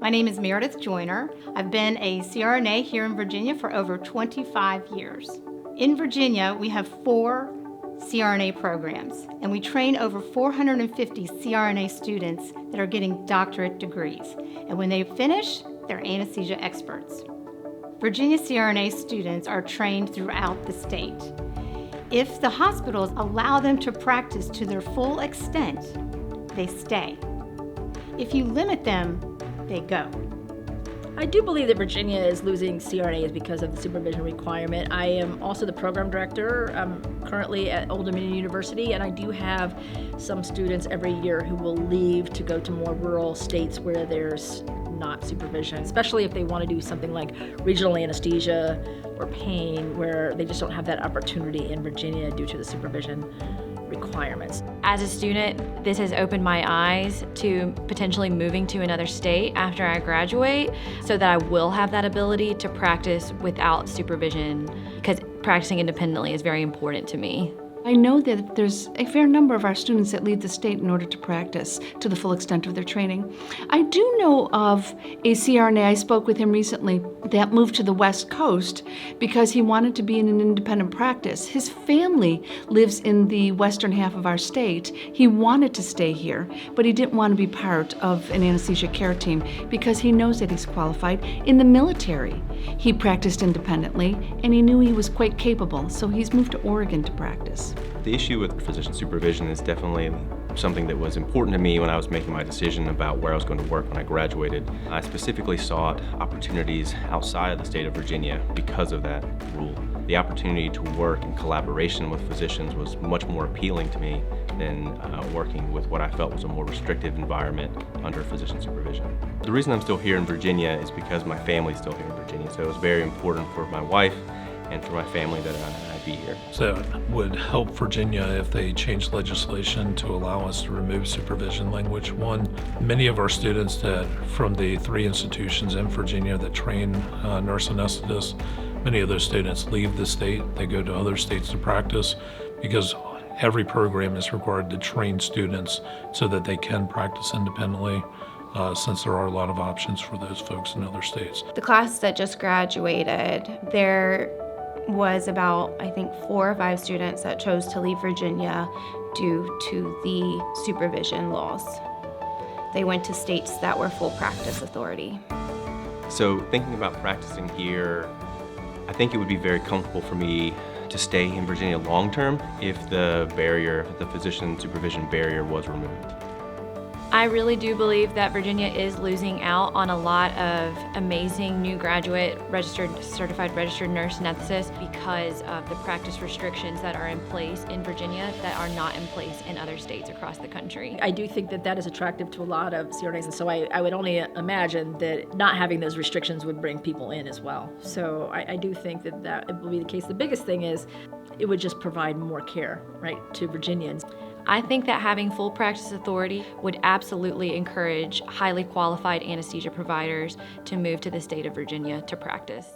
My name is Meredith Joyner. I've been a CRNA here in Virginia for over 25 years. In Virginia, we have 4 CRNA programs, and we train over 450 CRNA students that are getting doctorate degrees. And when they finish, they're anesthesia experts. Virginia CRNA students are trained throughout the state. If the hospitals allow them to practice to their full extent, they stay. If you limit them, they go. I do believe that Virginia is losing CRNAs because of the supervision requirement. I am also the program director. I'm currently at Old Dominion University, and I do have some students every year who will leave to go to more rural states where there's not supervision, especially if they want to do something like regional anesthesia or pain, where they just don't have that opportunity in Virginia due to the supervision requirements. As a student, this has opened my eyes to potentially moving to another state after I graduate so that I will have that ability to practice without supervision, because practicing independently is very important to me. I know that there's a fair number of our students that leave the state in order to practice to the full extent of their training. I do know of a CRNA, I spoke with him recently, that moved to the West Coast because he wanted to be in an independent practice. His family lives in the western half of our state. He wanted to stay here, but he didn't want to be part of an anesthesia care team because he knows that he's qualified. In the military, he practiced independently, and he knew he was quite capable, so he's moved to Oregon to practice. The issue with physician supervision is definitely something that was important to me when I was making my decision about where I was going to work when I graduated. I specifically sought opportunities outside of the state of Virginia because of that rule. The opportunity to work in collaboration with physicians was much more appealing to me than working with what I felt was a more restrictive environment under physician supervision. The reason I'm still here in Virginia is because my family's still here in Virginia, so it was very important for my wife and for my family that I be here. So it would help Virginia if they changed legislation to allow us to remove supervision language. One, many of our students that from the 3 institutions in Virginia that train nurse anesthetists, many of those students leave the state. They go to other states to practice because every program is required to train students so that they can practice independently. Since there are a lot of options for those folks in other states. The class that just graduated, there was about, I think, 4 or 5 students that chose to leave Virginia due to the supervision laws. They went to states that were full practice authority. So thinking about practicing here, I think it would be very comfortable for me to stay in Virginia long term if the physician supervision barrier was removed. I really do believe that Virginia is losing out on a lot of amazing new graduate certified registered nurse anesthetists because of the practice restrictions that are in place in Virginia that are not in place in other states across the country. I do think that that is attractive to a lot of CRNAs, and so I would only imagine that not having those restrictions would bring people in as well. So I do think that it will be the case. The biggest thing is it would just provide more care, right, to Virginians. I think that having full practice authority would absolutely encourage highly qualified anesthesia providers to move to the state of Virginia to practice.